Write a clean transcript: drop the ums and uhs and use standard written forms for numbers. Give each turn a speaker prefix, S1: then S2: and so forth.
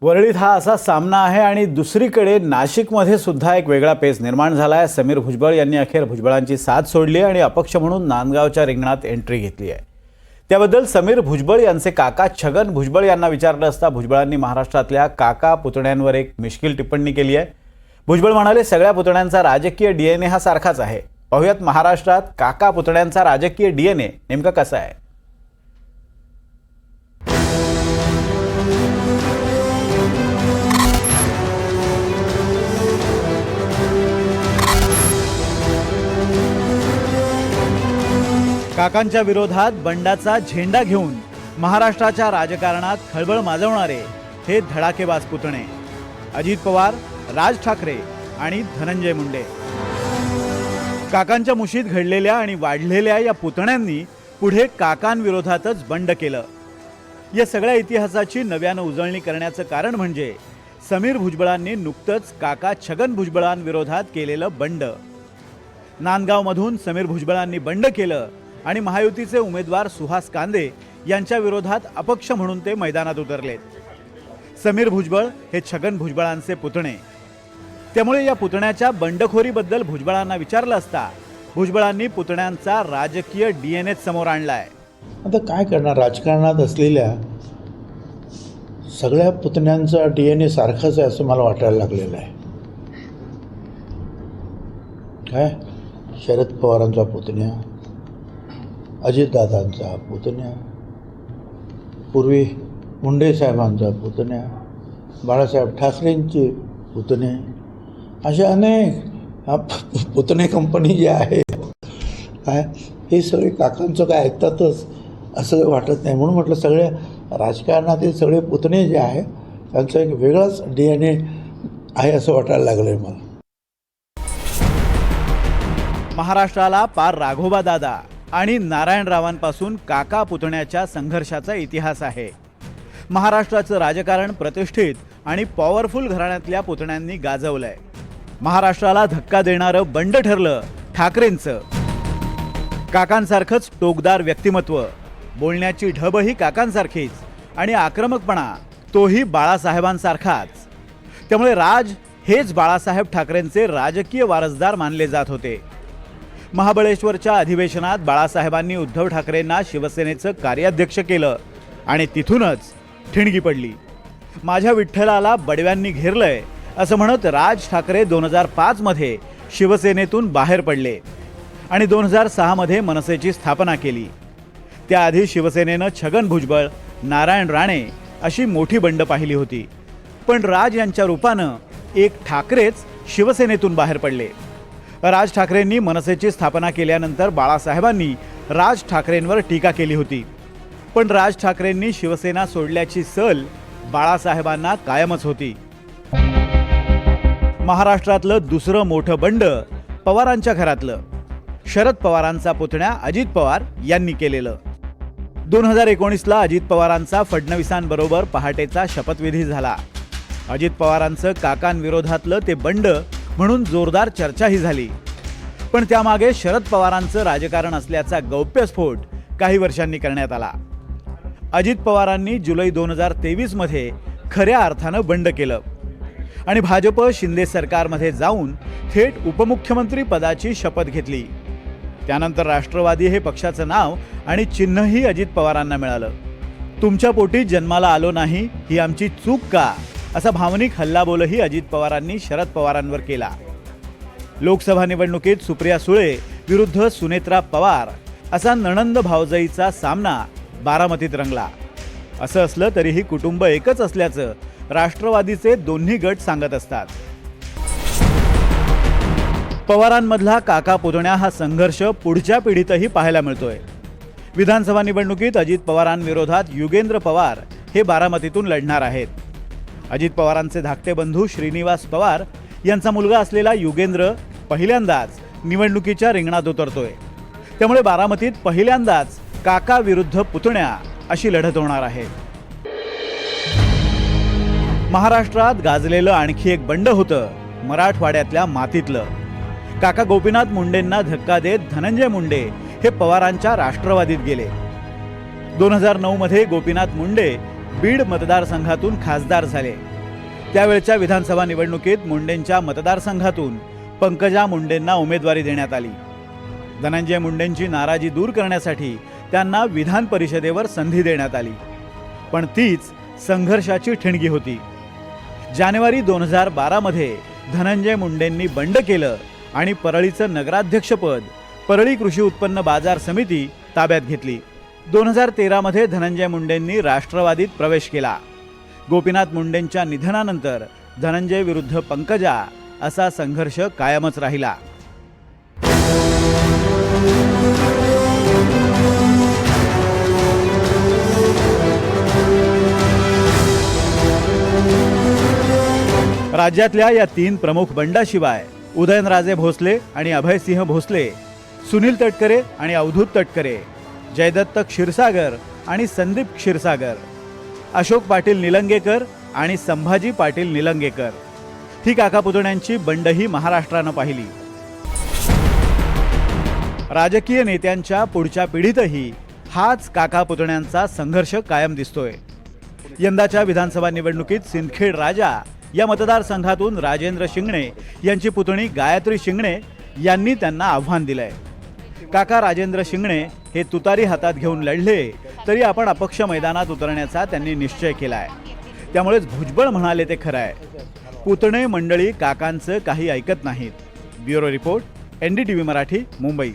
S1: वरळीत हा असा सामना आहे आणि दुसरीकडे नाशिकमध्ये सुद्धा एक वेगळा पेच निर्माण झाला आहे। समीर भुजबळ यांनी अखेर भुजबळांची साथ सोडली आणि अपक्ष म्हणून नांदगावच्या रिंगणात एंट्री घेतली आहे। त्याबद्दल समीर भुजबळ यांचे काका छगन भुजबळ यांना विचारलं असता भुजबळांनी महाराष्ट्रातल्या काका पुतण्यांवर एक मिश्किल टिप्पणी केली आहे। भुजबळ म्हणाले, सगळ्या पुतण्यांचा राजकीय डीएनए हा सारखाच आहे। पाहुयात महाराष्ट्रात काका पुतण्यांचा राजकीय डीएनए नेमका कसा आहे। काकांच्या विरोधात बंडाचा झेंडा घेऊन महाराष्ट्राच्या राजकारणात खळबळ माजवणारे हे धडाकेबाज पुतणे अजित पवार, राज ठाकरे आणि धनंजय मुंडे। काकांच्या मुशीत घडलेल्या आणि वाढलेल्या या पुतण्यांनी पुढे काकांविरोधातच बंड केलं। या सगळ्या इतिहासाची नव्यानं उजळणी करण्याचं कारण म्हणजे समीर भुजबळांनी नुकतंच काका छगन भुजबळांविरोधात केलेलं बंड। नांदगावमधून समीर भुजबळांनी बंड केलं आणि महायुतीचे उमेदवार सुहास कांदे यांच्या विरोधात अपक्ष म्हणून ते मैदानात उतरलेत। समीर भुजबळ हे छगन भुजबळांचे पुतणे, त्यामुळे या पुतण्याच्या बंडखोरीबद्दल भुजबळांना विचारलं असता भुजबळांनी पुतण्यांचा राजकीय डीएनए समोर आणलाय।
S2: आता काय करणार, राजकारणात असलेल्या सगळ्या पुतण्यांचा डीएनए सारखाच आहे असं मला वाटायला लागलेलं आहे। काय शरद पवारांचा पुतण्या, अजितदादांचा पुतण्या, पूर्वी मुंडे साहेबांचा पुतण्या, बाळासाहेब ठाकरेंचे पुतणे, अशा अनेक पुतणे कंपनी ज्या आहेत काय हे सगळे काकांचं काय ऐकतातच असं वाटत नाही। म्हणून म्हटलं सगळ्या राजकारणातील सगळे पुतणे जे आहे त्यांचा एक वेगळाच डीएनए आहे असं वाटायला लागलं आहे मला।
S1: महाराष्ट्राला पार राघोबा दादा आणि नारायणरावांपासून काका पुतण्याच्या संघर्षाचा इतिहास आहे। महाराष्ट्राचं राजकारण प्रतिष्ठित आणि पॉवरफुल घराण्यातल्या पुतण्यांनी गाजवलंय। महाराष्ट्राला धक्का देणारं बंड ठरलं ठाकरेंचं। काकांसारखंच टोकदार व्यक्तिमत्व, बोलण्याची ढबही काकांसारखीच आणि आक्रमकपणा तोही बाळासाहेबांसारखाच। त्यामुळे राज हेच बाळासाहेब ठाकरेंचे राजकीय वारसदार मानले जात होते। महाबळेश्वरच्या अधिवेशनात बाळासाहेबांनी उद्धव ठाकरेंना शिवसेनेचं कार्याध्यक्ष केलं आणि तिथूनच ठिणगी पडली। माझ्या विठ्ठलाला बडव्यांनी घेरलंय असं म्हणत राज ठाकरे 2005 मध्ये शिवसेनेतून बाहेर पडले आणि 2006 मध्ये मनसेची स्थापना केली। त्याआधी शिवसेनेनं छगन भुजबळ, नारायण राणे अशी मोठी बंड पाहिली होती, पण राज यांच्या रूपानं एक ठाकरेच शिवसेनेतून बाहेर पडले। राज ठाकरेंनी मनसेची स्थापना केल्यानंतर बाळासाहेबांनी राज ठाकरेंवर टीका केली होती, पण राज ठाकरेंनी शिवसेना सोडल्याची सल बाळासाहेबांना कायमच होती। महाराष्ट्रातलं दुसरं मोठं बंड पवारांच्या घरातलं, शरद पवारांचा पुतण्या अजित पवार यांनी केलेलं। 2019ला अजित पवारांचा फडणवीसांबरोबर पहाटेचा शपथविधी झाला। अजित पवारांचं काकांविरोधातलं ते बंड म्हणून जोरदार चर्चाही झाली, पण त्यामागे शरद पवारांचं राजकारण असल्याचा गौप्यस्फोट काही वर्षांनी करण्यात आला। अजित पवारांनी जुलै 2023 मध्ये खऱ्या अर्थानं बंड केलं आणि भाजप शिंदे सरकारमध्ये जाऊन थेट उपमुख्यमंत्री पदाची शपथ घेतली। त्यानंतर राष्ट्रवादी हे पक्षाचं नाव आणि चिन्हही अजित पवारांना मिळालं। तुमच्या पोटी जन्माला आलो नाही ही आमची चूक का, असा भावनिक हल्लाबोलही अजित पवारांनी शरद पवारांवर केला। लोकसभा निवडणुकीत सुप्रिया सुळे विरुद्ध सुनेत्रा पवार असा नणंद भावजाईचा सामना बारामतीत रंगला। असं असलं तरीही कुटुंब एकच असल्याचं राष्ट्रवादीचे दोन्ही गट सांगत असतात। पवारांमधला काका पुतण्या हा संघर्ष पुढच्या पिढीतही पाहायला मिळतोय। विधानसभा निवडणुकीत अजित पवारांविरोधात युगेंद्र पवार हे बारामतीतून लढणार आहेत। अजित पवारांचे धाकटे बंधू श्रीनिवास पवार यांचा मुलगा असलेला युगेंद्र पहिल्यांदाच निवडणुकीच्या रिंगणात उतरतोय। त्यामुळे बारामतीत पहिल्यांदाच काका विरुद्ध पुतण्या अशी लढत होणार आहे। महाराष्ट्रात गाजलेलं आणखी एक बंड होतं मराठवाड्यातल्या मातीतलं। काका गोपीनाथ मुंडेंना धक्का देत धनंजय मुंडे हे पवारांच्या राष्ट्रवादीत गेले। 2009 मध्ये गोपीनाथ मुंडे बीड मतदारसंघातून खासदार झाले। त्यावेळच्या विधानसभा निवडणुकीत मुंडेंच्या मतदारसंघातून पंकजा मुंडेंना उमेदवारी देण्यात आली. धनंजय मुंडेंची नाराजी दूर करण्यासाठी त्यांना विधान परिषदेवर संधी देण्यात आली, पण तीच संघर्षाची ठिणगी होती. जानेवारी 2012 मध्ये धनंजय मुंडेंनी बंड केलं आणि परळीचं नगराध्यक्षपद परळी कृषी उत्पन्न बाजार समिती ताब्यात घेतली. 2013 मध्ये धनंजय मुंडेंनी राष्ट्रवादीत प्रवेश केला. गोपीनाथ मुंडेंच्या निधनानंतर धनंजय विरुद्ध पंकजा असा संघर्ष कायमच राहिला. राज्यातल्या या तीन प्रमुख बंडाशिवाय उदयनराजे भोसले आणि अभयसिंह भोसले, सुनील तटकरे आणि अवधूत तटकरे, जयदत्त क्षीरसागर आणि संदीप क्षीरसागर, अशोक पाटील निलंगेकर आणि संभाजी पाटील निलंगेकर ही काका पुतण्यांची बंडही महाराष्ट्रानं पाहिली. राजकीय नेत्यांच्या पुढच्या पिढीतही हाच काका पुतण्यांचा संघर्ष कायम दिसतोय. यंदाच्या विधानसभा निवडणुकीत सिंदखेड राजा या मतदारसंघातून राजेंद्र शिंगणे यांची पुतणी गायत्री शिंगणे यांनी त्यांना आव्हान दिलंय. काका राजेंद्र शिंगणे हे तुतारी हातात घेऊन लढले तरी आपण अपक्ष मैदानात उतरण्याचा त्यांनी निश्चय केलाय. त्यामुळेच भुजबळ म्हणाले ते खरं आहे. पुतणे मंडळी काकांचं काही ऐकत नाहीत. Bureau report, NDTV Marathi, Mumbai.